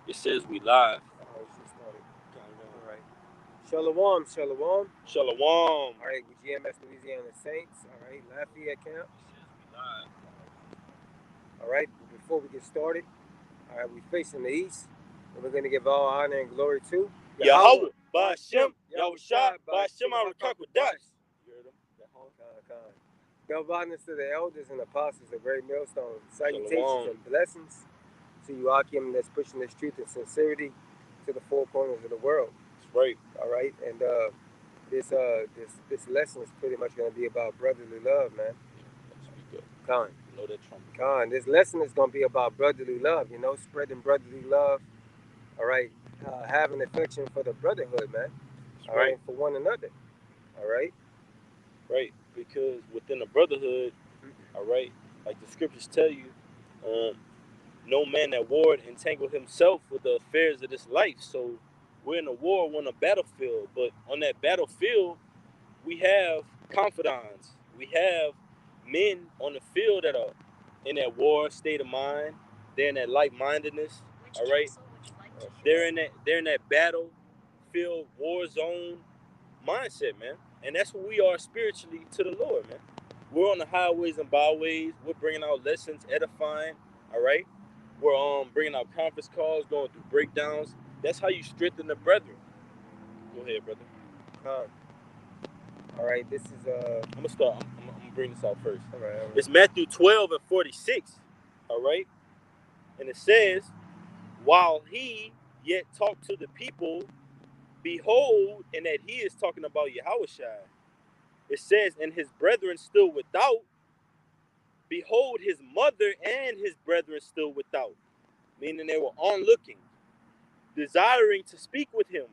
It says we live. All right, let's get started. All right. Shalom, shalom. Shalom. All right, with GMS Louisiana Saints. All right, Lafayette camp. All right, before we get started, all right, we're facing the east, and we're going to give all honor and glory to Yahweh, Ba'ashem, Yahushua, Ba'ashem, Arakakwadash. You heard him? That whole Khan. Galvanus to the elders and apostles of Great Millstone. Salutations Shalom. and blessings to you, Akim, that's pushing this truth and sincerity to the four corners of the world. That's right. All right, and this lesson is pretty much going to be about brotherly love, man. Speak up. Khan. Blow that trumpet. Khan. This lesson is going to be about brotherly love. You know, spreading brotherly love. All right, having affection for the brotherhood, man. That's all right. right, for one another. All right. Right, because within the brotherhood, all right, like the scriptures tell you, no man that warred entangle himself with the affairs of this life. So we're in a war, we're on a battlefield, but on that battlefield, we have confidants. We have men on the field that are in that war state of mind. They're in that like-mindedness. All right, they're in that battlefield war zone mindset, man. And that's what we are spiritually to the Lord, man. We're on the highways and byways. We're bringing out lessons, edifying. All right, we're bringing out conference calls, going through breakdowns. That's how you strengthen the brethren. Go ahead, brother. All right, this is I'm gonna start. I'm gonna bring this out first. All right. It's Matthew 12:46. All right, and it says, while he yet talked to the people, behold, and that he is talking about Yahushua. It says, and his brethren still without. Behold, his mother and his brethren still without, meaning they were onlooking, desiring to speak with him.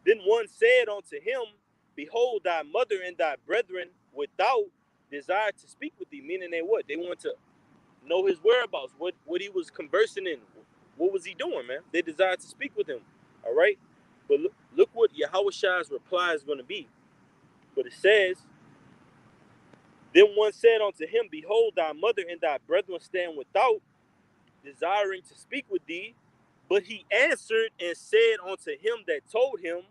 Then one said unto him, behold, thy mother and thy brethren without desire to speak with thee. Meaning they what? They want to know his whereabouts, what he was conversing in. What was he doing, man? They desired to speak with him. All right? But look what Yahushua's reply is going to be. But it says, then one said unto him, behold, thy mother and thy brethren stand without, desiring to speak with thee. But he answered and said unto him that told him,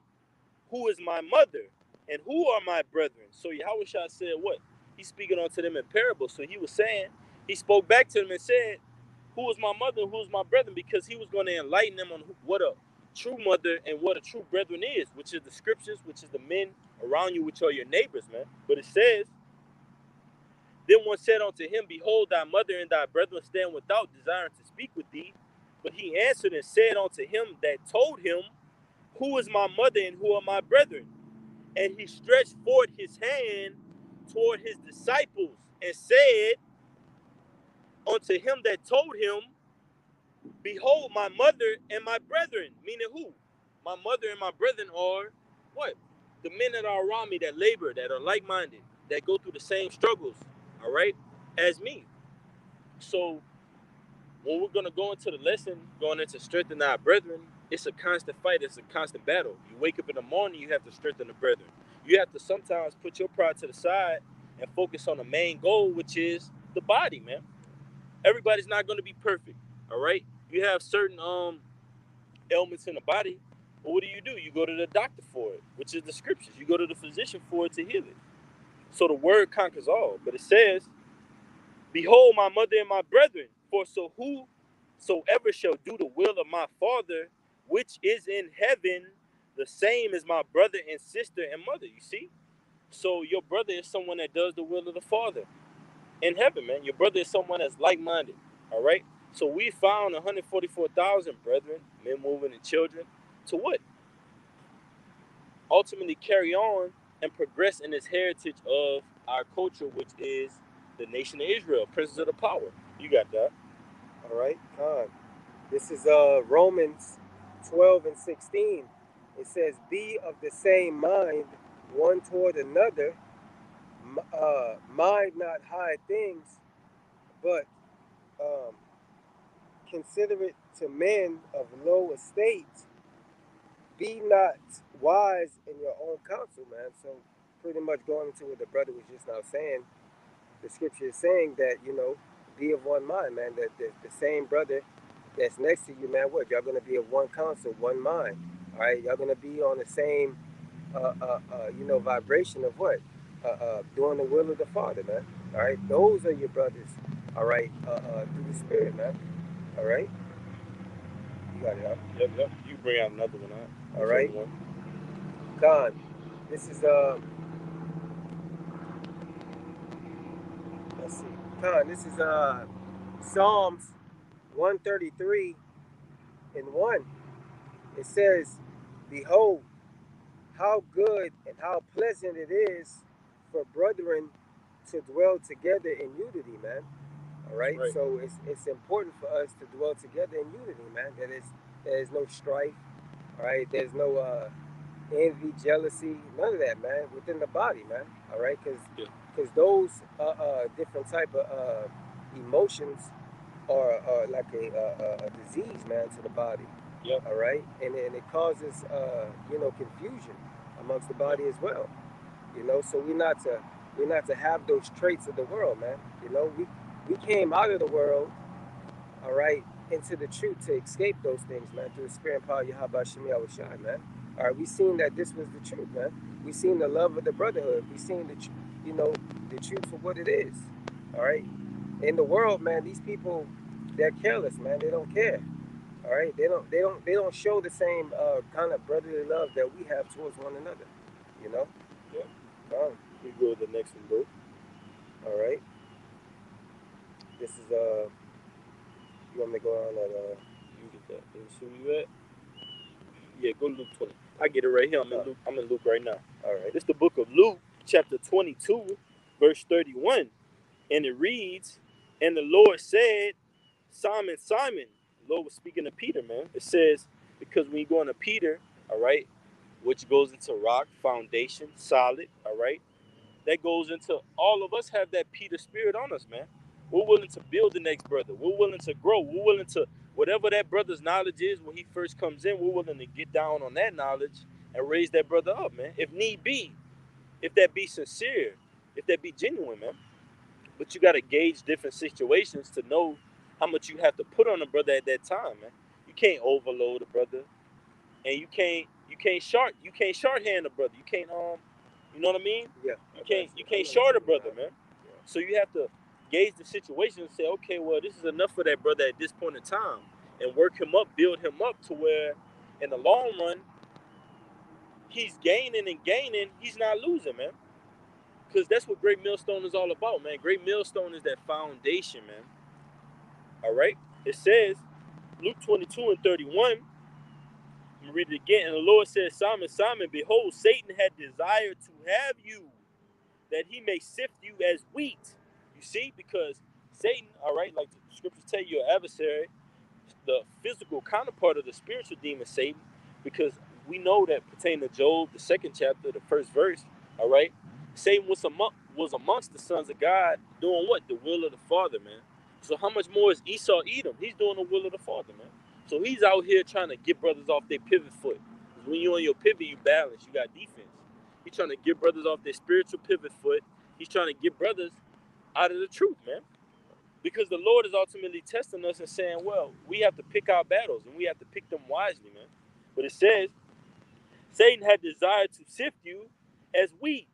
who is my mother and who are my brethren? So Yahushua said what? He's speaking unto them in parables. So he was saying, he spoke back to them and said, who is my mother and who is my brethren? Because he was going to enlighten them on what a true mother and what a true brethren is, which is the scriptures, which is the men around you, which are your neighbors, man. But it says, then one said unto him, behold, thy mother and thy brethren stand without, desiring to speak with thee. But he answered and said unto him that told him, who is my mother and who are my brethren? And he stretched forth his hand toward his disciples and said unto him that told him, behold, my mother and my brethren. Meaning who? My mother and my brethren are what? The men that are around me that labor, that are like-minded, that go through the same struggles, all right, as me. So when we're going to go into the lesson, going into strengthening our brethren, it's a constant fight. It's a constant battle. You wake up in the morning, you have to strengthen the brethren. You have to sometimes put your pride to the side and focus on the main goal, which is the body, man. Everybody's not going to be perfect, all right? You have certain ailments in the body, but what do? You go to the doctor for it, which is the scriptures. You go to the physician for it to heal it. So the word conquers all. But it says, behold, my mother and my brethren, for so whosoever shall do the will of my Father, which is in heaven, the same as my brother and sister and mother. You see? So your brother is someone that does the will of the Father in heaven, man. Your brother is someone that's like-minded, all right? So we found 144,000 brethren, men, women, and children, to what? Ultimately carry on and progress in this heritage of our culture, which is the nation of Israel, princes of the power. You got that. All right, this is Romans 12:16. It says, be of the same mind one toward another, mind not high things, but um, considerate to men of low estate. Be not wise in your own counsel, man. So pretty much going into what the brother was just now saying, the scripture is saying that, be of one mind, man. That the same brother that's next to you, man, what? Y'all gonna be of one counsel, one mind. All right, y'all gonna be on the same, vibration of what? Doing the will of the Father, man. All right, those are your brothers. All right, through the Spirit, man. All right, you got it, huh? Yep. You bring out another one, huh? All Which other right, one? Khan. This is let's see, Khan. This is Psalms 133 and 1. It says, "Behold, how good and how pleasant it is for brethren to dwell together in unity, man." All That's right, right. so it's important for us to dwell together in unity, man. There is no strife. All right, there's no envy, jealousy, none of that, man, within the body, man. All right, Yeah. because those different type of emotions are like a disease, man, to the body. Yep. All right, and it causes confusion amongst the Yep. body as well. So we're not to have those traits of the world, man. We came out of the world, all right, into the truth to escape those things, man, through the spirit and power of Yahweh Shemi Awashai, man. All right, we seen that this was the truth, man. We seen the love of the brotherhood. We seen the truth for what it is. All right. In the world, man, these people, they're careless, man. They don't care. All right. They don't show the same kind of brotherly love that we have towards one another. You know. Yep. Um, You go to the next one, bro. all right. This is You want me to go on that You get that. Let me see where you at. Yeah, go to Luke 20. I get it right here. uh, I'm in Luke right now. all right. This is the book of Luke, chapter 22, verse 31. And it reads, "And the Lord said, Simon, Simon," the Lord was speaking to Peter, man. It says, because when you go into Peter, all right, which goes into rock, foundation, solid, all right, that goes into all of us have that Peter spirit on us, man. We're willing to build the next brother. We're willing to grow. We're willing to, whatever that brother's knowledge is when he first comes in, we're willing to get down on that knowledge and raise that brother up, man. If need be, if that be sincere, if that be genuine, man. But you got to gauge different situations to know how much you have to put on a brother at that time, man. You can't overload a brother, and you can't shorthand a brother. You can't you know what I mean? Yeah, You I got can't you. you I can't know what short a you're brother, saying. man. Yeah. So you have to gauge the situation and say, okay, well, this is enough for that brother at this point in time, and work him up, build him up to where, in the long run, he's gaining and gaining. He's not losing, man. Because that's what Great Millstone is all about, man. Great Millstone is that foundation, man. All right? It says, Luke 22 and 31, I'm going to read it again. And the Lord said, Simon, Simon, behold, Satan had desired to have you, that he may sift you as wheat. You see? Because Satan, all right, like the scriptures tell you, your adversary, the physical counterpart of the spiritual demon Satan, because we know that pertaining to Job, the second chapter, the first verse, all right, Satan was amongst the sons of God doing what? The will of the Father, man. So how much more is Esau Edom? He's doing the will of the Father, man. So he's out here trying to get brothers off their pivot foot. Because when you're on your pivot, you balance, you got defense. He's trying to get brothers off their spiritual pivot foot. He's trying to get brothers out of the truth, man. Because the Lord is ultimately testing us and saying, well, we have to pick our battles and we have to pick them wisely, man. But it says, Satan had desired to sift you as wheat,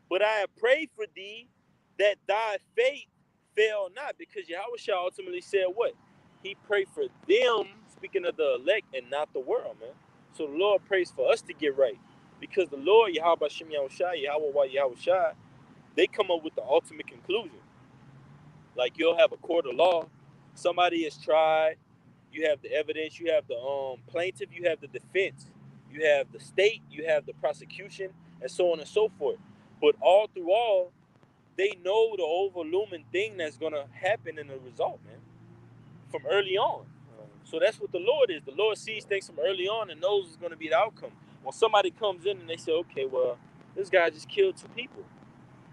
but I have prayed for thee that thy faith fail not. Because Yahweh ultimately said what? He prayed for them, speaking of the elect, and not the world, man. So the Lord prays for us to get right. Because the Lord, Yahweh Shem Yahushai, Yahweh, they come up with the ultimate conclusion. Like you'll have a court of law, somebody is tried, you have the evidence, you have the plaintiff, you have the defense, you have the state, you have the prosecution, and so on and so forth. But all through all, they know the overlooming thing that's gonna happen in the result, man, from early on. So that's what the Lord is. The Lord sees things from early on and knows what's gonna be the outcome. When somebody comes in and they say, okay, well, this guy just killed two people,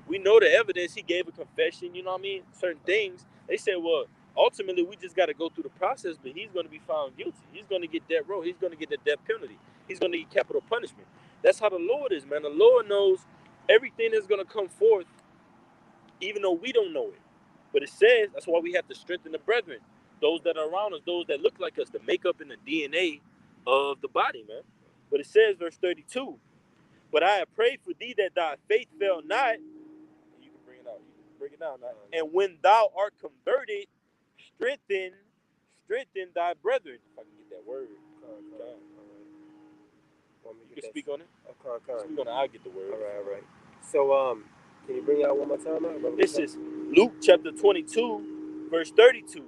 we know the evidence. He gave a confession, you know what I mean? Certain things. They said, well, ultimately, we just got to go through the process, but he's going to be found guilty. He's going to get death row. He's going to get the death penalty. He's going to get capital punishment. That's how the Lord is, man. The Lord knows everything is going to come forth, even though we don't know it. But it says, that's why we have to strengthen the brethren. those that are around us, those that look like us, the makeup and the DNA of the body, man. But it says, verse 32, but I have prayed for thee that thy faith fail not. You can bring it out. You can break it down now. And when thou art converted, strengthen, strengthen thy brethren. If I can get that word. You can speak on it. Speak on it. I'll get the word. All right. So, can you bring it out one more time? This is Luke chapter 22, verse 32.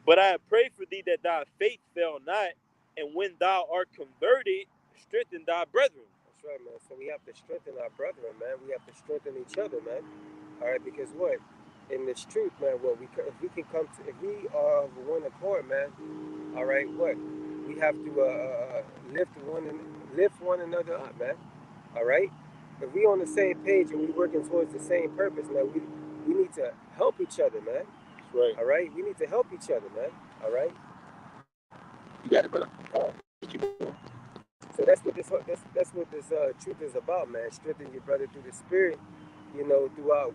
But I have prayed for thee that thy faith fail not, and when thou art converted, strengthen thy brethren. That's right, man. So we have to strengthen our brethren, man. We have to strengthen each other, man. All right, because what? In this truth, man, if we are of one accord, man. All right, what? We have to lift one another up, man. All right. If we on the same page and we working towards the same purpose, man, we need to help each other, man. That's right. All right. We need to help each other, man. All right. You got it, brother. So that's what this truth is about, man. Strengthen your brother through the spirit, throughout,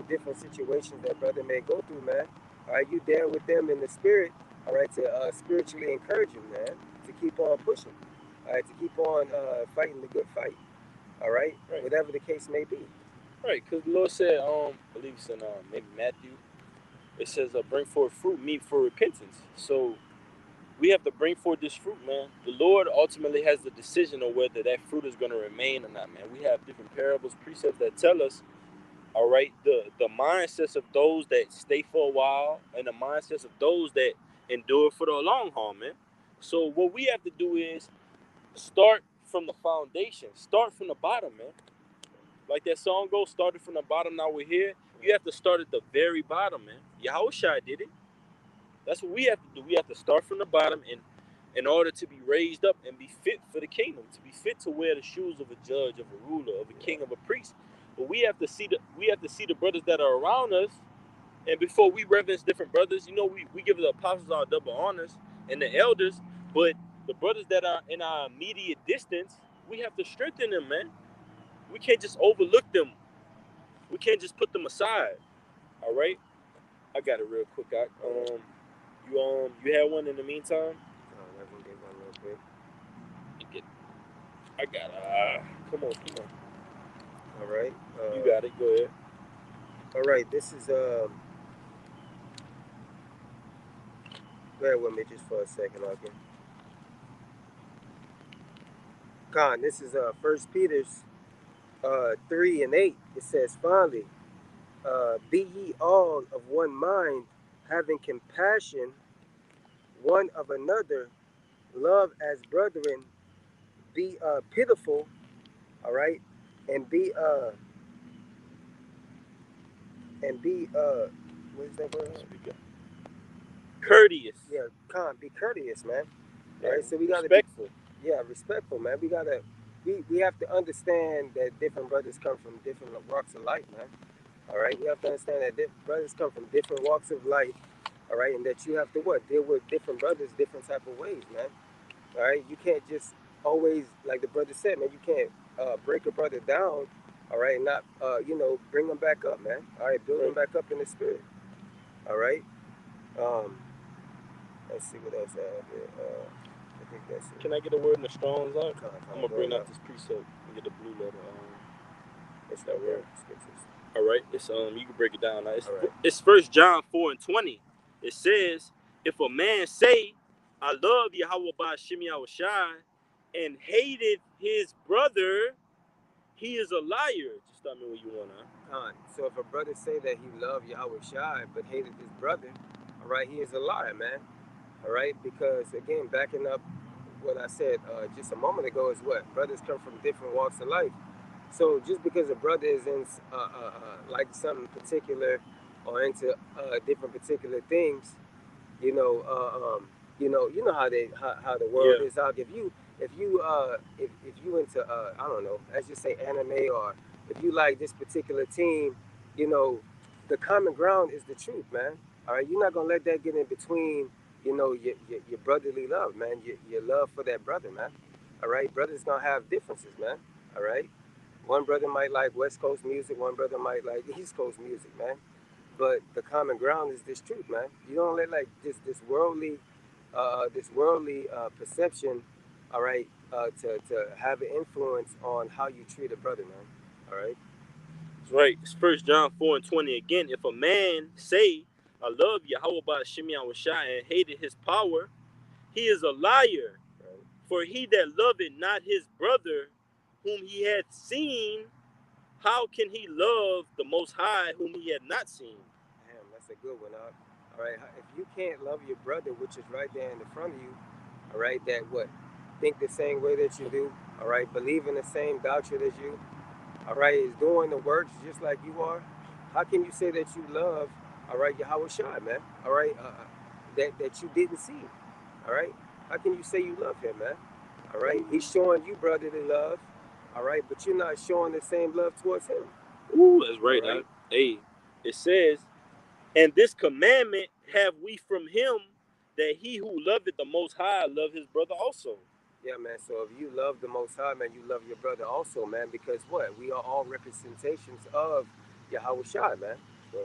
different situations that brother may go through, man. All right, you there with them in the spirit, all right, to spiritually encourage them, man, to keep on pushing, all right, to keep on fighting the good fight, all right, whatever the case may be. Right, because the Lord said, I believe it's in maybe Matthew, it says, bring forth fruit, meet for repentance. So we have to bring forth this fruit, man. The Lord ultimately has the decision on whether that fruit is going to remain or not, man. We have different parables, precepts that tell us, all right, the mindsets of those that stay for a while and the mindsets of those that endure for the long haul, man. So what we have to do is start from the foundation, start from the bottom, man. Like that song goes, started from the bottom, now we're here. You have to start at the very bottom, man. Yahushua did it. That's what we have to do. We have to start from the bottom in order to be raised up and be fit for the kingdom, to be fit to wear the shoes of a judge, of a ruler, of a king, of a priest. But we have to see the brothers that are around us. And before we reverence different brothers, we give the apostles our double honors and the elders, but the brothers that are in our immediate distance, we have to strengthen them, man. We can't just overlook them. We can't just put them aside. All right? I got it real quick. You had one in the meantime? I can get one real quick. I got come on. All right. You got it. Go ahead. All right. This is bear with me just for a second, okay? Con, this is 1 Peter's 3:8. It says, finally, be ye all of one mind, having compassion one of another, love as brethren, be pitiful, all right, and be what is that word? Courteous. Yeah, be courteous, man. All right, so we gotta respectful. Respectful, man. We have to understand that different brothers come from different walks of life, man. All right, we have to understand that brothers come from different walks of life. All right, and that you have to deal with different brothers different type of ways, man. All right, you can't just always, like the brother said, man. You can't break a brother down. All right, and not bring them back up, man. All right, build them back up in the spirit. All right. Let's see what else I have here. I think that's it. Can I get a word in the Strong's out? I'm gonna bring out this precept and get the blue letter. It's that word. All right. It's you can break it down. It's 1 John 4:20. It says, if a man say, I love Yahweh by Shem Yahushai, and hated his brother, he is a liar. Just stop me when you wanna. So if a brother say that he loved Yahweh Shai but hated his brother, all right, he is a liar, man. All right, because again, backing up what I said just a moment ago is what brothers come from different walks of life. So just because a brother is in like something particular or into different particular things, you know how the world is out. If you into I don't know, let's just say anime, or if you like this particular team, the common ground is the truth, man. All right, you're not gonna let that get in between. Your brotherly love, man. Your love for that brother, man. All right, brothers gonna have differences, man. All right, one brother might like West Coast music, one brother might like East Coast music, man. But the common ground is this truth, man. You don't let like this worldly perception, all right, to have an influence on how you treat a brother, man. All right. That's right. It's 1 John 4:20 again. If a man say, I love Yahweh by Shemi Awashai and hated his power, he is a liar. Right. For he that loveth not his brother whom he hath seen, how can he love the Most High whom he had not seen? Damn, that's a good one. All right. If you can't love your brother, which is right there in the front of you, all right, that what think the same way that you do, all right, believe in the same doctrine as you, all right, is doing the works just like you are, how can you say that you love, all right, Yahweh Shai, man, all right, that you didn't see, all right? How can you say you love him, man? All right, he's showing you brotherly love, all right, but you're not showing the same love towards him. Ooh, that's All right. right, Hey, it says, and this commandment have we from him, that he who loveth the Most High love his brother also. yeah, man. So if you love the Most High, man, you love your brother also, man, because what? We are all representations of Yahweh Shai, man.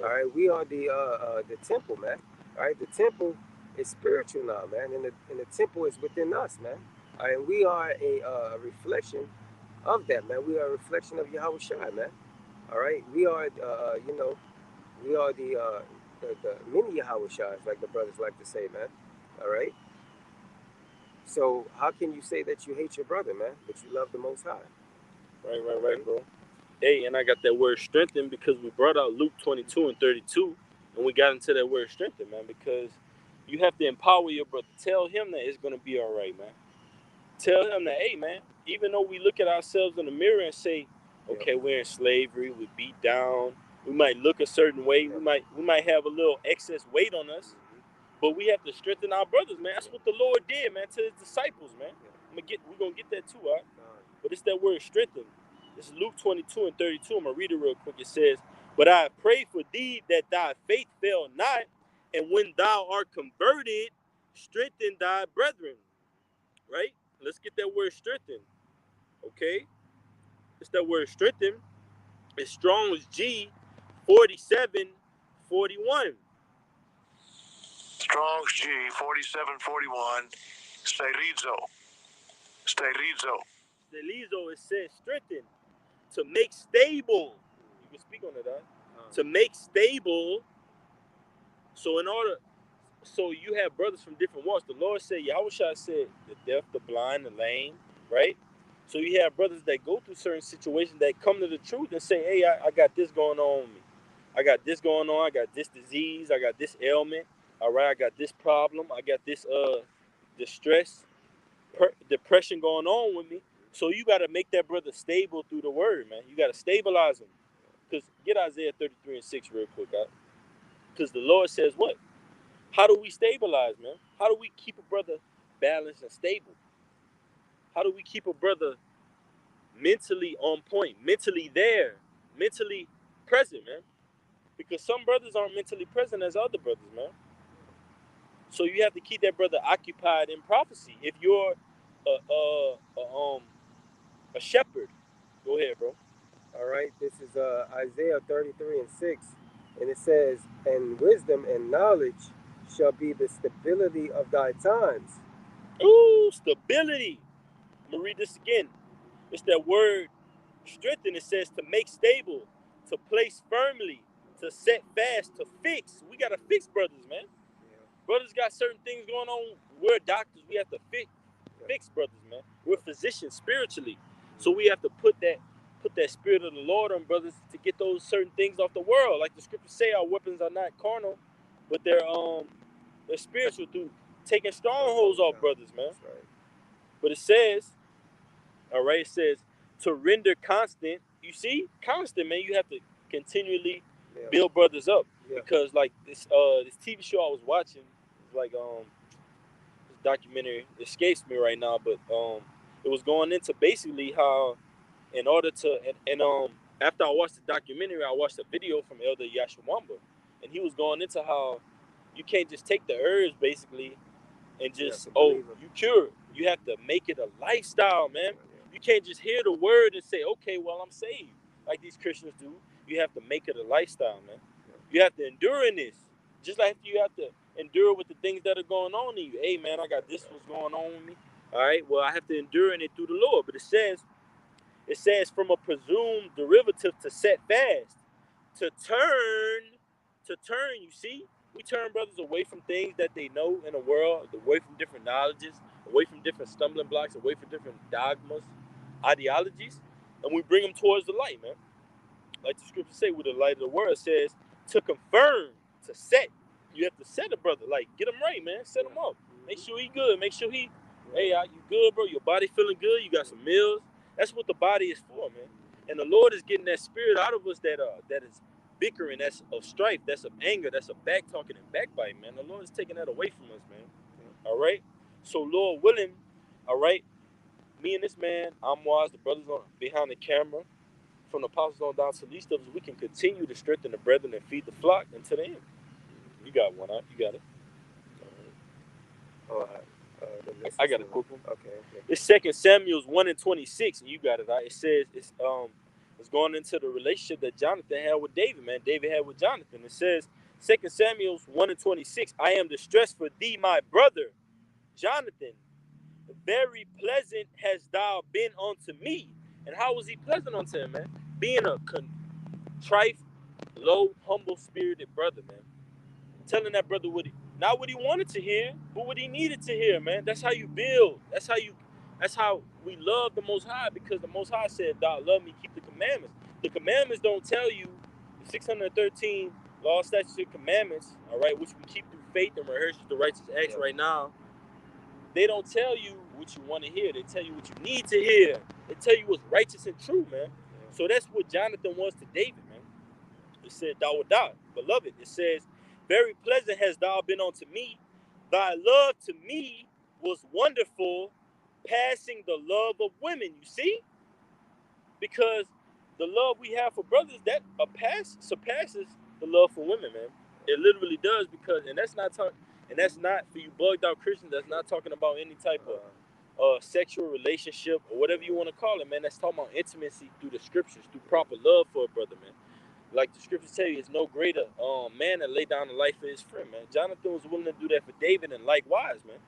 All right, we are the temple, man. All right, the temple is spiritual now, man, and the temple is within us, man. All right, and we are a reflection of that, man. We are a reflection of Yahweh Shai, man. All right, we are, we are the mini Yahweh Shais, like the brothers like to say, man. All right. So how can you say that you hate your brother, man, but you love the Most High? Right, bro. Hey, and I got that word strengthened because we brought out Luke 22:32, and we got into that word strengthened, man, because you have to empower your brother. Tell him that it's going to be all right, man. Tell him that, hey, man, even though we look at ourselves in the mirror and say, okay, we're in slavery, we're beat down, we might look a certain way, we might have a little excess weight on us, but we have to strengthen our brothers, man. That's what the Lord did, man, to his disciples, man. We're gonna get that too, all right? But it's that word strengthen. This is Luke 22:32. I'm gonna read it real quick. It says, but I pray for thee that thy faith fail not, and when thou art converted, strengthen thy brethren. Right? Let's get that word strengthen. Okay? It's that word strengthen. It's Strong's G 4741. Strong's G 4741. Sterizo. Delizo, it says strengthen. To make stable. You can speak on it, huh? To make stable. So you have brothers from different walks. The Lord said, Yahushua said, the deaf, the blind, the lame, right? So you have brothers that go through certain situations that come to the truth and say, hey, I got this going on with me. I got this going on. I got this disease. I got this ailment. All right, I got this problem. I got this distress, depression going on with me. So you got to make that brother stable through the word, man. You got to stabilize him. Because get Isaiah 33:6 real quick, out. Because the Lord says what? How do we stabilize, man? How do we keep a brother balanced and stable? How do we keep a brother mentally on point, mentally there, mentally present, man? Because some brothers aren't mentally present as other brothers, man. So you have to keep that brother occupied in prophecy. If you're a shepherd, go ahead, bro. All right, this is Isaiah 33:6, and it says, and wisdom and knowledge shall be the stability of thy times. Ooh, stability. I'm going to read this again. It's that word strengthen. It says to make stable, to place firmly, to set fast, to fix. We got to fix brothers, man. Brothers got certain things going on. We're doctors. We have to fix brothers, man. We're physicians spiritually. So we have to put that spirit of the Lord on brothers to get those certain things off the world. Like the scriptures say, our weapons are not carnal, but they're spiritual through taking strongholds off brothers, man. But it says, all right, it says to render constant. You see, constant, man. You have to continually build brothers up because like this TV show I was watching, like this documentary escapes me right now, but it was going into basically how in order to and after I watched the documentary, I watched a video from Elder Yashawamba, and he was going into how you can't just take the herbs basically and just you cure. You have to make it a lifestyle, man. You can't just hear the word and say, okay, well, I'm saved, like these Christians do. You have to make it a lifestyle, man. You have to endure in this. Just like you have to endure with the things that are going on in you. Hey, man, I got this what's going on with me. All right, well, I have to endure in it through the Lord. But it says from a presumed derivative to set fast, to turn, you see? We turn brothers away from things that they know in the world, away from different knowledges, away from different stumbling blocks, away from different dogmas, ideologies, and we bring them towards the light, man. Like the scripture say, with the light of the word says, to confirm, to set. You have to set a brother, like get him right, man. Set him up. Make sure he good. Make sure he, hey, you good, bro? Your body feeling good. You got some meals. That's what the body is for, man. And the Lord is getting that spirit out of us that is bickering, that's of strife, that's of anger, that's of back talking and backbiting, man. The Lord is taking that away from us, man. All right. So Lord willing, all right. Me and this man, Amwaz, the brothers on behind the camera, from the apostles on down to least of us, we can continue to strengthen the brethren and feed the flock until the end. You got one out. You got it. Oh, I got a quick one. Okay. It's 2 Samuel 1:26, and you got it out. It says it's going into the relationship that Jonathan had with David, man. David had with Jonathan. It says 2 Samuel 1:26, I am distressed for thee, my brother, Jonathan. Very pleasant has thou been unto me. And how was he pleasant unto him, man? Being a contrite, low, humble-spirited brother, man. Telling that brother not what he wanted to hear, but what he needed to hear, man. That's how you build. That's how we love the Most High, because the Most High said, "Thou love me, keep the commandments." The commandments don't tell you the 613 law, statutes, and commandments, all right, which we keep through faith and rehearse the righteous acts right now. They don't tell you what you want to hear. They tell you what you need to hear. They tell you what's righteous and true, man. So that's what Jonathan was to David, man. It said, thou wilt die, beloved. It says, very pleasant hast thou been unto me. Thy love to me was wonderful, passing the love of women. You see? Because the love we have for brothers, that surpasses the love for women, man. It literally does, because, and that's not for you bugged out Christians, that's not talking about any type of sexual relationship or whatever you want to call it, man. That's talking about intimacy through the scriptures, through proper love for a brother, man. Like the scriptures tell you, it's no greater man that lay down the life for his friend, man. Jonathan was willing to do that for David, and likewise, man.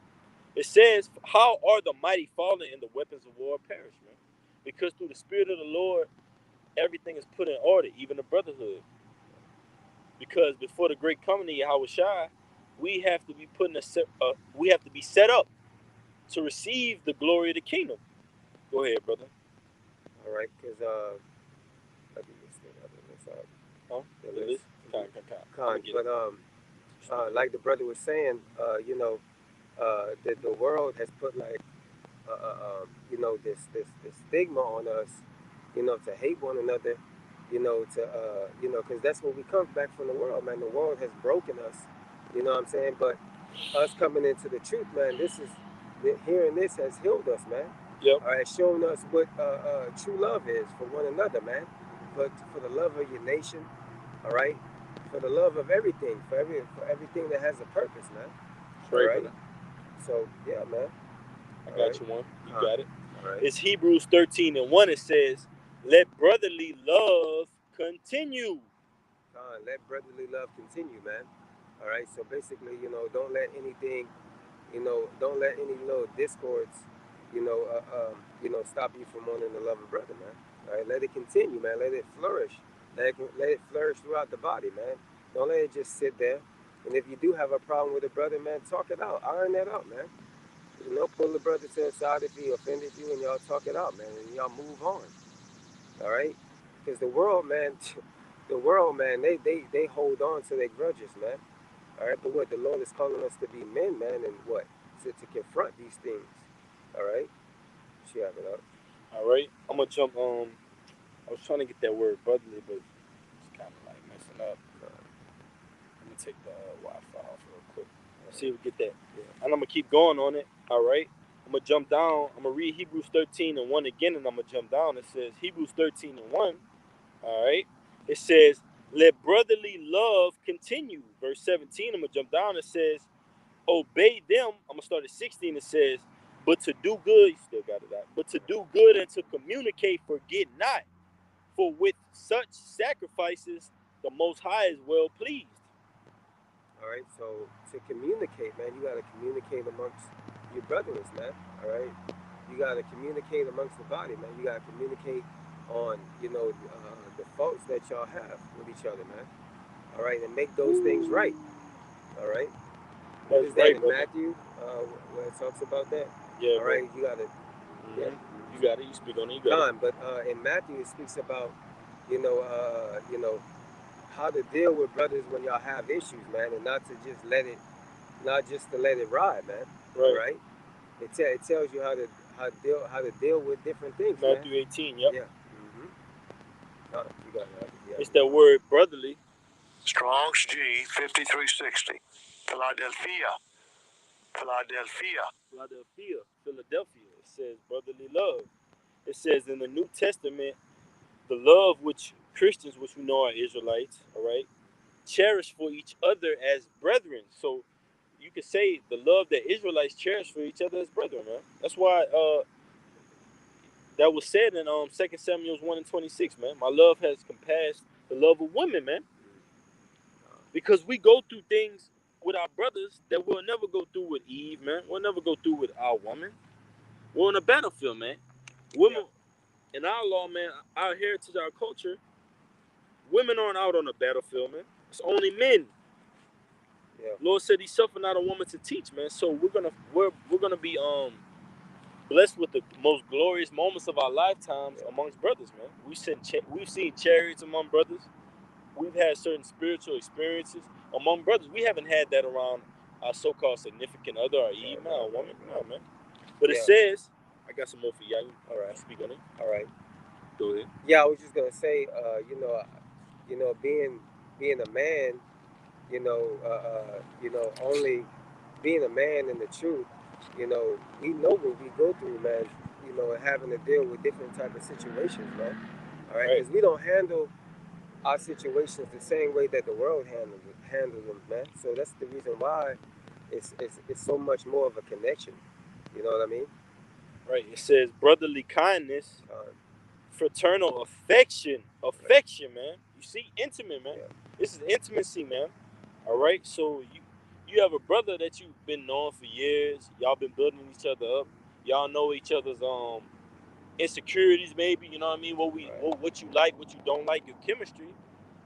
It says, how are the mighty fallen and the weapons of war perish, man? Because through the spirit of the Lord, everything is put in order, even the brotherhood. Because before the great coming of Yahweh Shai, we have to be set up to receive the glory of the kingdom. Go ahead, brother. All right, because let me just think of this up. Huh? The list. But like the brother was saying, that the world has put like this stigma on us, to hate one another, because that's what we come back from the world, man. The world has broken us, you know what I'm saying? But us coming into the truth, man, hearing this has healed us, man. Yep. Has shown us what true love is for one another, man. But for the love of your nation, all right, for the love of everything, for everything that has a purpose, man. All right. So yeah, man. I got you one. You got it. All right. It's Hebrews 13:1. It says, "Let brotherly love continue." Let brotherly love continue, man. All right. So basically, don't let anything, don't let any little discords, stop you from wanting to love a brother, man. All right. Let it continue, man. Let it flourish. Let it flourish throughout the body, man. Don't let it just sit there. And if you do have a problem with a brother, man, talk it out. Iron that out, man. Pull the brother to the side if he offended you, and y'all talk it out, man, and y'all move on. All right? Because the world, man, they hold on to their grudges, man. All right? But what the Lord is calling us to be men, man, and what? To confront these things. All right? She have it up. All right. I'm going to jump on. I was trying to get that word brotherly, but it's kind of like messing up. I'm going to take the Wi-Fi off real quick. See if we get that. Yeah. And I'm going to keep going on it. All right. I'm going to jump down. I'm going to read Hebrews 13:1 again, and I'm going to jump down. It says, Hebrews 13:1. All right. It says, let brotherly love continue. Verse 17, I'm going to jump down. It says, obey them. I'm going to start at 16. It says, but to do good, you still got it out. But to do good and to communicate, forget not. For with such sacrifices, the Most High is well pleased. All right, so to communicate, man, you got to communicate amongst your brothers, man. All right, you got to communicate amongst the body, man. You got to communicate on, the faults that y'all have with each other, man. All right, and make those things right. All right, what That's is that right, in brother. Matthew? Where it talks about that. Yeah, All bro. right, you got to, yeah, You got it. You speak on it. You got it. Con. But in Matthew, it speaks about, you know, how to deal with brothers when y'all have issues, man, and not to just not just to let it ride, man. All Right. right. It tells you how to deal with different things, man. Matthew 18. Yep. Yeah. Mm-hmm. You got it. Yeah. It's that word brotherly. Strong's G 5360. Philadelphia. Philadelphia. It says brotherly love. It says in the New Testament, the love which Christians, which we know are Israelites, all right, cherish for each other as brethren. So you could say the love that Israelites cherish for each other as brethren, man. That's why that was said in 2 Samuel 1:26, man. My love has compassed the love of women, man. Because we go through things with our brothers that we'll never go through with Eve, man. We'll never go through with our woman. We're on a battlefield, man. Women in our law, man, our heritage, our culture, women aren't out on the battlefield, man. It's only men. Yeah. Lord said He suffered not a woman to teach, man. So we're gonna be blessed with the most glorious moments of our lifetimes amongst brothers, man. We've seen chariots among brothers. We've had certain spiritual experiences among brothers. We haven't had that around our so-called significant other or Eve, man, or woman. No, man. But it says, I got some more for y'all. All right. Speak on it. All right. Go ahead. Yeah, I was just gonna say, being a man, only being a man in the truth, we know what we go through, man. And having to deal with different type of situations, man. All right, Right. because we don't handle our situations the same way that the world handles them, man. So that's the reason why it's so much more of a connection. You know what I mean? Right. It says brotherly kindness, Uh, fraternal affection. Affection, man. You see, intimate, man. Yeah. This is intimacy, man. All right. So you have a brother that you've been knowing for years. Y'all been building each other up. Y'all know each other's insecurities, maybe. You know what I mean? What you like, what you don't like, your chemistry.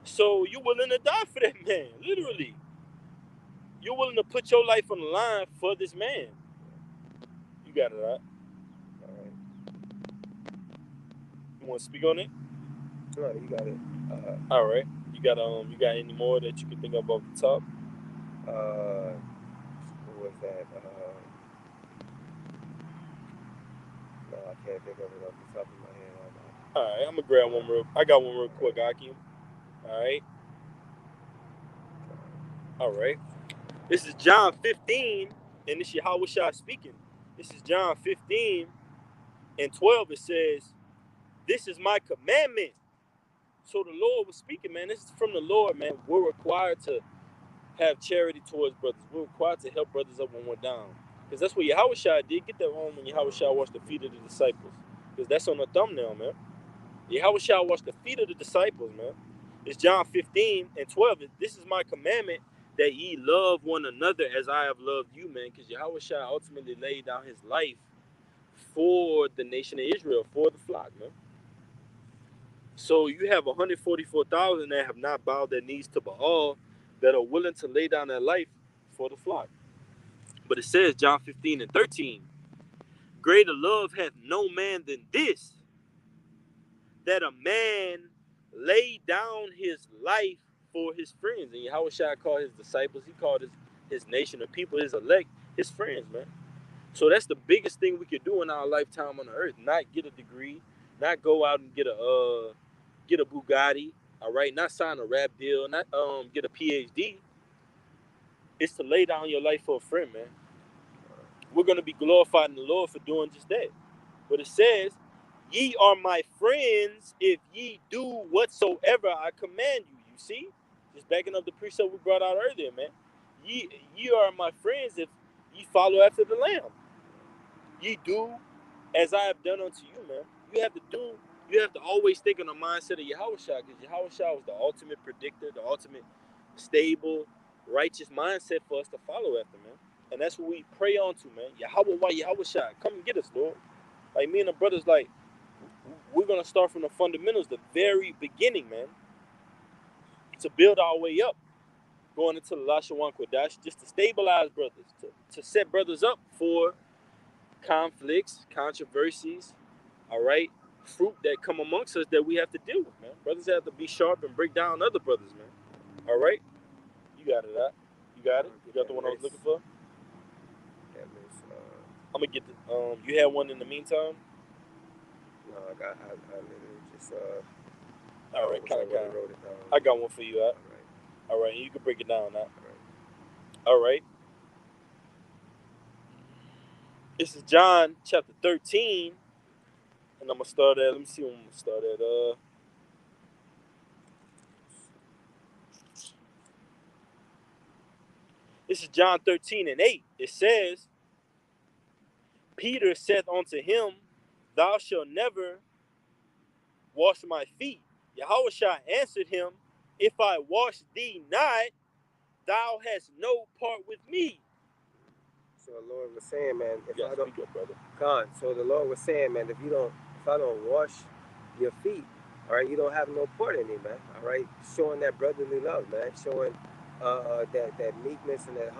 So you're willing to die for that man, literally. You're willing to put your life on the line for this man. You got it, right? All right. You want to speak on it? No, you got it. All right. You got any more that you can think of off the top? What was that? No, I can't think of it off the top of my head right now. All right, I'm gonna grab one real. I got one real quick, Akim. All right. All right. This is John 15, and this is Yahushua speaking. This is John 15 and 12. It says, "This is my commandment." So the Lord was speaking, man. This is from the Lord, man. We're required to have charity towards brothers. We're required to help brothers up when we're down. Because that's what Yahushua did. Get that wrong when Yahushua washed the feet of the disciples. Because that's on the thumbnail, man. Yahushua washed the feet of the disciples, man. It's John 15 and 12. This is my commandment that ye love one another as I have loved you, man. Because Yahushua ultimately laid down his life for the nation of Israel, for the flock, man. So you have 144,000 that have not bowed their knees to Baal, that are willing to lay down their life for the flock. But it says, John 15 and 13, greater love hath no man than this, that a man lay down his life for his friends. And Yahushua called his disciples, he called his nation of people, his elect, his friends, man. So that's the biggest thing we could do in our lifetime on the earth. Not get a degree, not go out and get a Bugatti, all right, not sign a rap deal, not get a PhD. It's to lay down your life for a friend, man. We're gonna be glorified in the Lord for doing just that. But it says, ye are my friends if ye do whatsoever I command you. You see? Just backing up the precept we brought out earlier, man. Ye are my friends if ye follow after the Lamb. Ye do as I have done unto you, man. You have to do You have to always think on the mindset of Yahushua, because Yahushua was the ultimate predictor, the ultimate stable, righteous mindset for us to follow after, man. And that's what we pray on to, man. Yahushua, come and get us, Lord. Like me and the brothers, like, we're going to start from the fundamentals, the very beginning, man, to build our way up, going into the Lashawan Kodash, just to stabilize brothers, to set brothers up for conflicts, controversies, all right, fruit that come amongst us that we have to deal with, man. Brothers have to be sharp and break down other brothers, man. All right? You got it, huh? You got it? You got the one I was looking for? I'm going to get the, you had one in the meantime? No, I literally just, all right, kind of. wrote it down. I got one for you, huh? All right, you can break it down, huh? All right. This is John chapter 13, and I'm going to start at, let me see when I'm going to start at, this is John 13 and 8. It says, Peter saith unto him, Thou shalt never wash my feet. Yahushua answered him, If I wash thee not, thou hast no part with me. So the Lord was saying, man, if yes, I don't, speak up, brother. God, so the Lord was saying, man, if I don't wash your feet, all right, you don't have no part in me, man. All right, showing that brotherly love, man, showing that meekness and that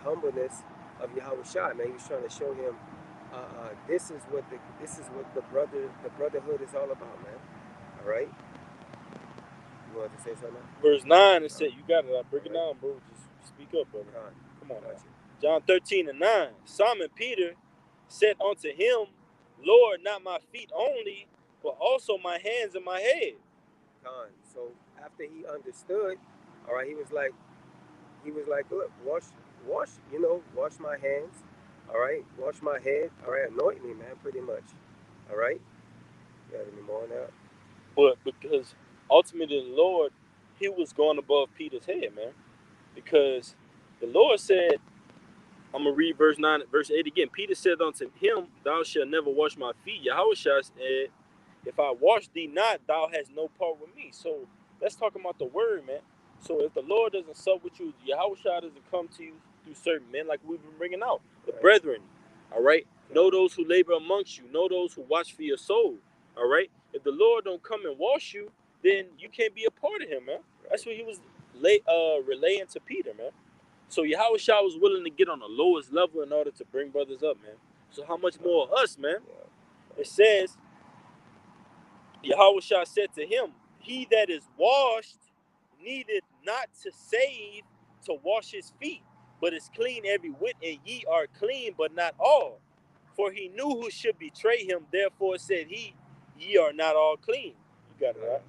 humbleness of Yahushua, man. He was trying to show him this is what the brotherhood is all about, man. All right. You wanted to say something? Verse 9, it said, you got it. I'll break it down, bro. Just speak up, brother. Come on, man. John 13 and 9. Simon Peter said unto him, Lord, not my feet only, but also my hands and my head. So after he understood, all right, he was like, look, wash my hands, all right, wash my head, all right, anoint me, man, pretty much, all right. You got any more on that? But because ultimately the Lord, he was going above Peter's head, man. Because the Lord said, I'm going to read verse 9, verse 8 again. Peter said unto him, Thou shalt never wash my feet. Yahushua said, If I wash thee not, thou hast no part with me. So let's talk about the word, man. So if the Lord doesn't sup with you, Yahushua doesn't come to you through certain men like we've been bringing out. The brethren, all right? Know those who labor amongst you. Know those who watch for your soul, all right? If the Lord don't come and wash you, then you can't be a part of him, man. That's what he was relaying to Peter, man. So Yahushua was willing to get on the lowest level in order to bring brothers up, man. So how much more us, man? It says, Yahushua said to him, He that is washed needeth not to save to wash his feet, but is clean every whit, and ye are clean, but not all. For he knew who should betray him, therefore said he, Ye are not all clean. You got it, right?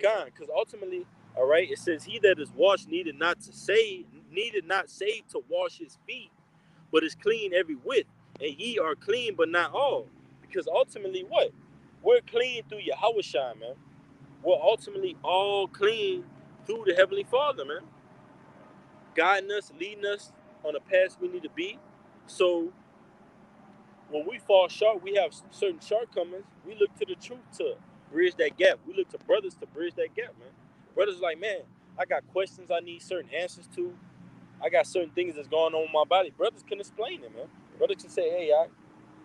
God, because ultimately, all right, it says, He that is washed needed not save to wash his feet, but is clean every whit, and ye are clean, but not all. Because ultimately, what? We're clean through Yahushua, man. We're ultimately all clean through the Heavenly Father, man. Guiding us, leading us on the path we need to be. So when we fall short, we have certain shortcomings. We look to the truth to bridge that gap. We look to brothers to bridge that gap, man. Brothers like, man, I got questions I need certain answers to. I got certain things that's going on with my body. Brothers can explain it, man. Brothers can say, hey,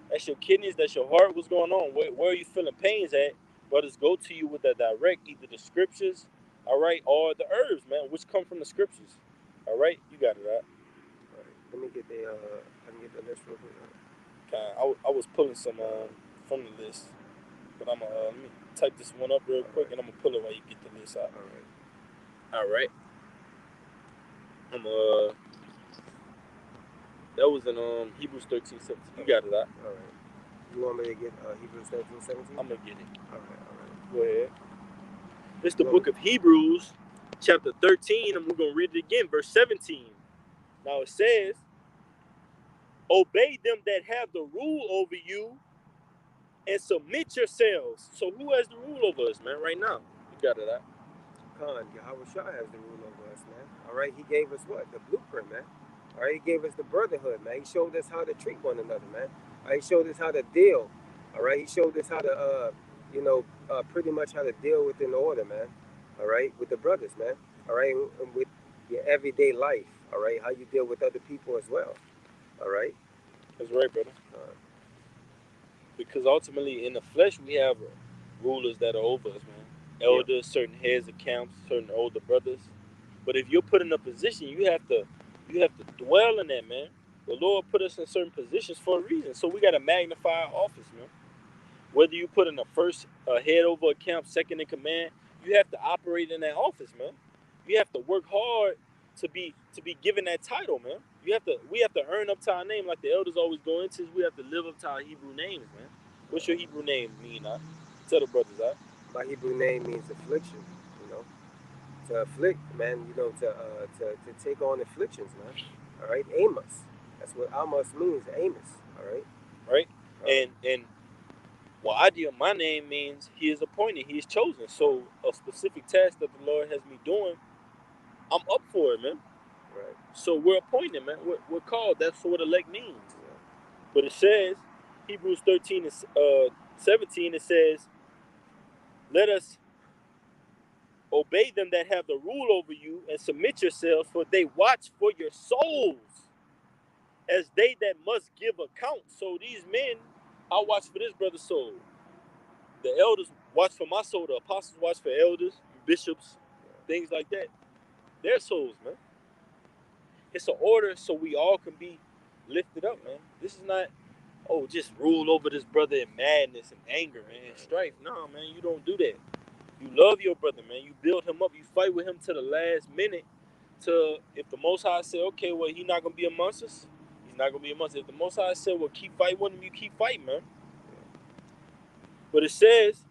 that's your kidneys, that's your heart, what's going on? Where are you feeling pains at? Brothers go to you with the direct, either the scriptures, all right, or the herbs, man, which come from the scriptures. All right, you got it, right? All right. Let me get I can get the list real quick. I was pulling some from the list, but I'm let me type this one up real quick, and I'm gonna pull it while you get the list out. All right. I'm that was in Hebrews 13:17. You got it, right? All right. You want me to get Hebrews 13:17? I'm gonna get it. All right. Go ahead. It's the book of Hebrews, chapter 13, and we're gonna read it again, verse 17. Now it says, obey them that have the rule over you and submit yourselves. So who has the rule over us, man, right now? You got it, right? Khan, Yahushua has the rule over us, man. All right, he gave us what? The blueprint, man. All right, he gave us the brotherhood, man. He showed us how to treat one another, man. All right, he showed us how to deal All right, he showed us how to, pretty much how to deal within order, man. All right, with the brothers, man. All right, and with your everyday life. All right, how you deal with other people as well. All right. That's right, brother. Uh, Because ultimately, in the flesh, we have rulers that are over us, man. yeah. Elders, certain heads of camps, certain older brothers. But if you're put in a position, you have to dwell in that, man. The Lord put us in certain positions for a reason, so we got to magnify our office, man. Whether you put in a first head over a camp, second in command, you have to operate in that office, man. You have to work hard to be given that title, man. We have to earn up to our name, like the elders always go into. We have to live up to our Hebrew names, man. What's your Hebrew name mean? Tell the brothers, My Hebrew name means affliction. You know, to afflict, man. To take on afflictions, man. All right, Amos. That's what Amos means, Amos. All right. right? Uh, And Wa'adia, my name means he is appointed, he is chosen. So a specific task that the Lord has me doing, I'm up for it, man. right. So we're appointed, man. We're called. That's what elect means. Yeah. But it says, Hebrews 13 and 17, it says, let us obey them that have the rule over you and submit yourselves, for they watch for your souls as they that must give account. So these men, I watch for this brother's soul. The elders watch for my soul. The apostles watch for elders, bishops, things like that. Their souls, man. It's an order so we all can be lifted up, man. This is not, oh, just rule over this brother in madness and anger, man, strife. No, man, you don't do that. You love your brother, man. You build him up. You fight with him to the last minute. To if the Most High say, okay, well, he's not gonna be amongst us, he's not gonna be amongst us. If the Most High said, well, keep fighting with him, you keep fighting, man. But it says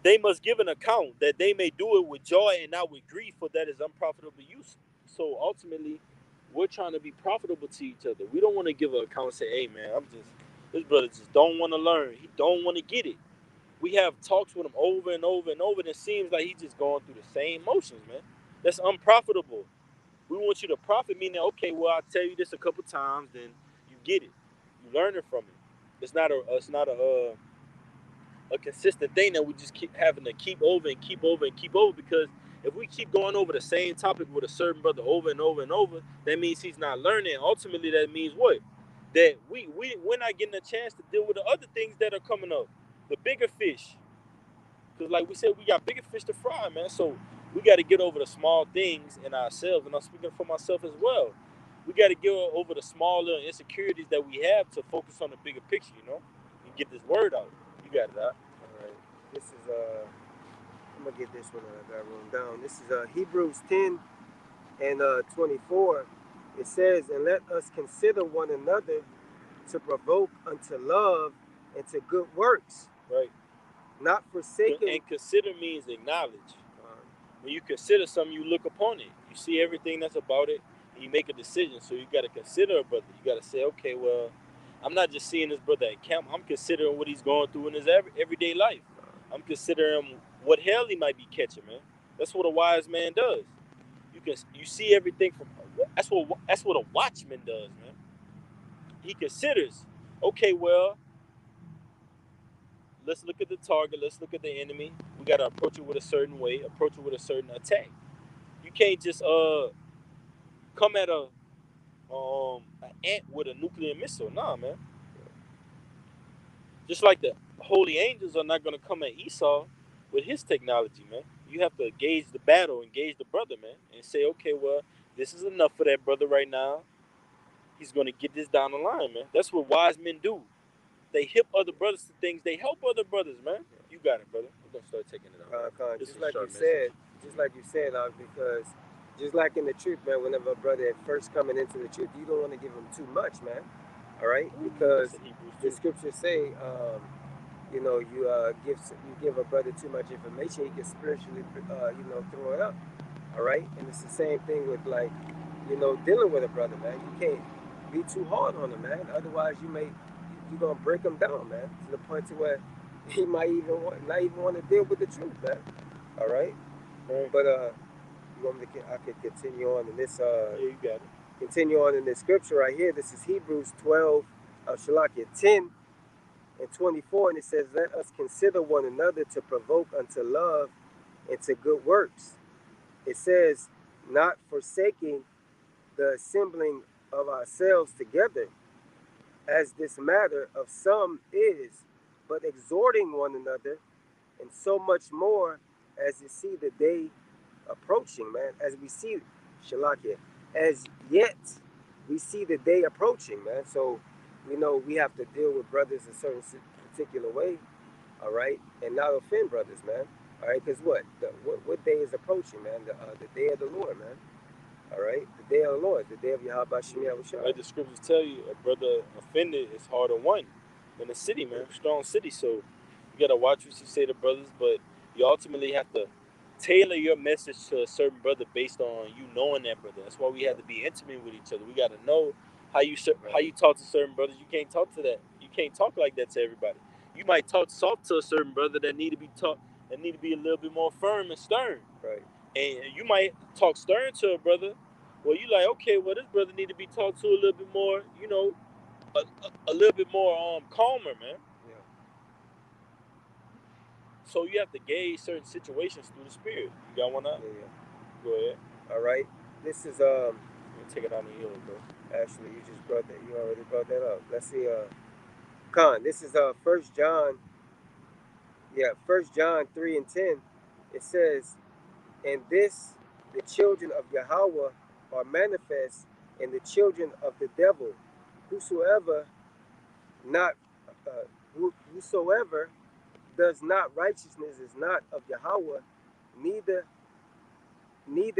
they must give an account that they may do it with joy and not with grief, for that is unprofitable use. So ultimately, we're trying to be profitable to each other. We don't want to give an account and say, hey man, this brother just don't want to learn. He don't want to get it. We have talks with him over and over and over, and it seems like he's just going through the same motions, man. That's unprofitable. We want you to profit, meaning, okay, well, I'll tell you this a couple times, then you get it. You learn it from it. It's not a consistent thing that we just keep having to keep over and keep over and keep over, because if we keep going over the same topic with a certain brother over and over and over, that means he's not learning. Ultimately, that means what? That we're not getting a chance to deal with the other things that are coming up, the bigger fish. Because like we said, we got bigger fish to fry, man. So we got to get over the small things in ourselves, and I'm speaking for myself as well. We got to get over the small little insecurities that we have to focus on the bigger picture, and get this word out. You got it, out. All right. This is I'm gonna get this one that I got written down. This is Hebrews 10 and 24. It says, "And let us consider one another to provoke unto love and to good works, Right. not forsaking." And consider means acknowledge. Uh, When you consider something, you look upon it. You see everything that's about it, and you make a decision. So you got to consider a brother. You got to say, okay, well, I'm not just seeing this brother at camp. I'm considering what he's going through in his everyday life. I'm considering what hell he might be catching, man. That's what a wise man does. You see everything from. That's what a watchman does, man. He considers, okay, well, let's look at the target. Let's look at the enemy. We got to approach it with a certain way. Approach it with a certain attack. You can't just come at an ant with a nuclear missile. Nah, man. Just like the holy angels are not gonna come at Esau with his technology, man. You have to gauge the battle, engage the brother, man, and say, okay, well, this is enough for that brother right now. He's gonna get this down the line, man. That's what wise men do. They hip other brothers to things. They help other brothers, man. You got it, brother. We're gonna start taking it out. This just is a like you short said, message. because just like in the truth, man, whenever a brother at first coming into the truth, you don't want to give him too much, man. All right, because That's in Hebrews the too. scriptures say, you give a brother too much information, he can spiritually, throw it up. All right, and it's the same thing with like, dealing with a brother, man. You can't be too hard on him, man. Otherwise, you're gonna break him down, man, to the point to where he might not even want to deal with the truth, man. All right, Right. but you want me to? I could continue on in this. Yeah, you got it. Continue on in this scripture right here. This is Hebrews 12, Shalakia 10 in 24, and it says, "Let us consider one another to provoke unto love and to good works." It says, "Not forsaking the assembling of ourselves together, as this matter of some is, but exhorting one another, and so much more as you see the day approaching," man. As we see, Shalakia, as yet we see the day approaching, man. So we know we have to deal with brothers a certain particular way, all right, and not offend brothers, man. All right, because what day is approaching, man? The day of the Lord, man. All right, the day of the Lord, the day of Yahweh Shem Yahushua. Like the scriptures tell you, a brother offended is harder won in the city, man. Strong city. So you gotta watch what you say to brothers, but you ultimately have to tailor your message to a certain brother based on you knowing that brother. That's why we have to be intimate with each other. We gotta know how you talk to certain brothers. You can't talk to that. You can't talk like that to everybody. You might talk soft to a certain brother that need to be taught, that need to be a little bit more firm and stern. Right. And you might talk stern to a brother. Well, you like, okay, well, this brother need to be talked to a little bit more, you know, a little bit more calmer, man. Yeah. So you have to gauge certain situations through the spirit. You got one up? Yeah. Go ahead. All right. This is Let me take it on the hill, bro. Actually, you just brought that. You already brought that up. Let's see. Khan. This is 1 John. Yeah, 1 John 3:10. It says, "And this the children of Yahweh are manifest, and the children of the devil. Whosoever not whosoever does not righteousness is not of Yahweh, neither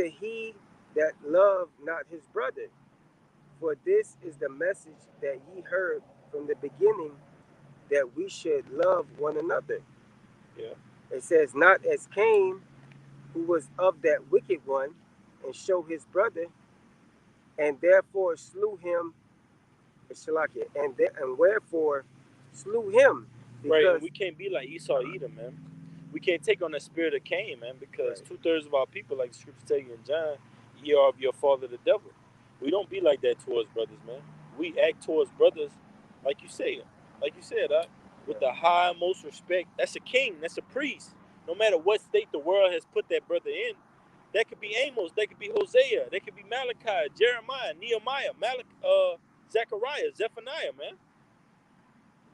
he that love not his brother. For this is the message that ye heard from the beginning, that we should love one another." Yeah. It says, "Not as Cain, who was of that wicked one, and show his brother, and therefore slew him, and wherefore slew him, Right, and because." we can't be like Esau Edom, man. We can't take on the spirit of Cain, man, because Right. 2/3 of our people, like the scripture tell you in John, ye are of your father the devil. We don't be like that towards brothers, man. We act towards brothers like you said, with the high most respect. That's a king, that's a priest. No matter what state the world has put that brother in, that could be Amos, that could be Hosea, that could be Malachi, Jeremiah, Nehemiah, Zechariah, Zephaniah, man,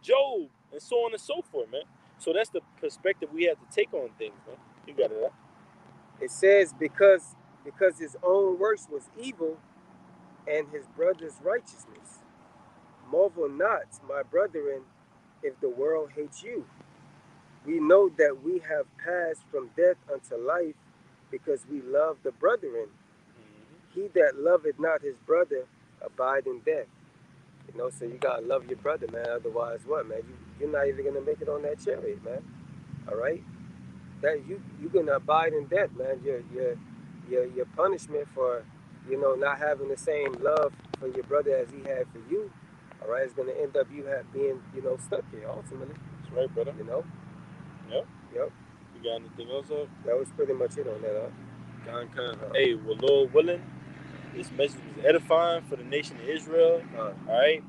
Job, and so on and so forth, man. So that's the perspective we have to take on things, man. You got it. It says, because his own works was evil, and his brother's righteousness. Marvel not, my brethren, if the world hates you. We know that we have passed from death unto life, because we love the brethren. He that loveth not his brother abide in death. You know, so you gotta love your brother, man. Otherwise, what, man? You're not even gonna make it on that chariot, man. All right, that you're gonna abide in death, man. Your punishment for, not having the same love for your brother as he had for you. All right, it's gonna end up you being, stuck here ultimately. That's right, brother. Yep. Yep. You got anything else up? That was pretty much it on that, Hey, well, Lord willing, this message was edifying for the nation of Israel. All right.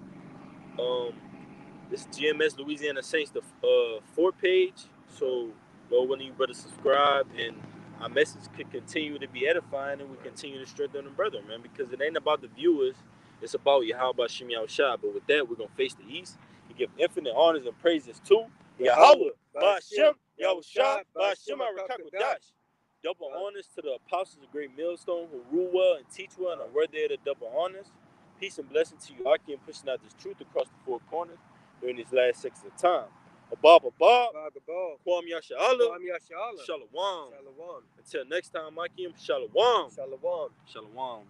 This is GMS Louisiana Saints, the 4th page. So, Lord willing, you better subscribe, and our message could continue to be edifying, and we continue to strengthen the brother, man, because it ain't about the viewers, it's about Yahweh Shem Yahushua. But with that, we're going to face the east and give infinite honors and praises to Yahweh Ba'Shem Yahushua Ba'Shem HaRakakodash. Double honors to the apostles of Great Millstone who rule well and teach well and are worthy of the double honors. Peace and blessing to you, Aki, and pushing out this truth across the 4 corners during these last 6 of time. Abab, Kwam Yasha'Allah, Shalom. Until next time, Aki, Shalom. Shalom. Shalom.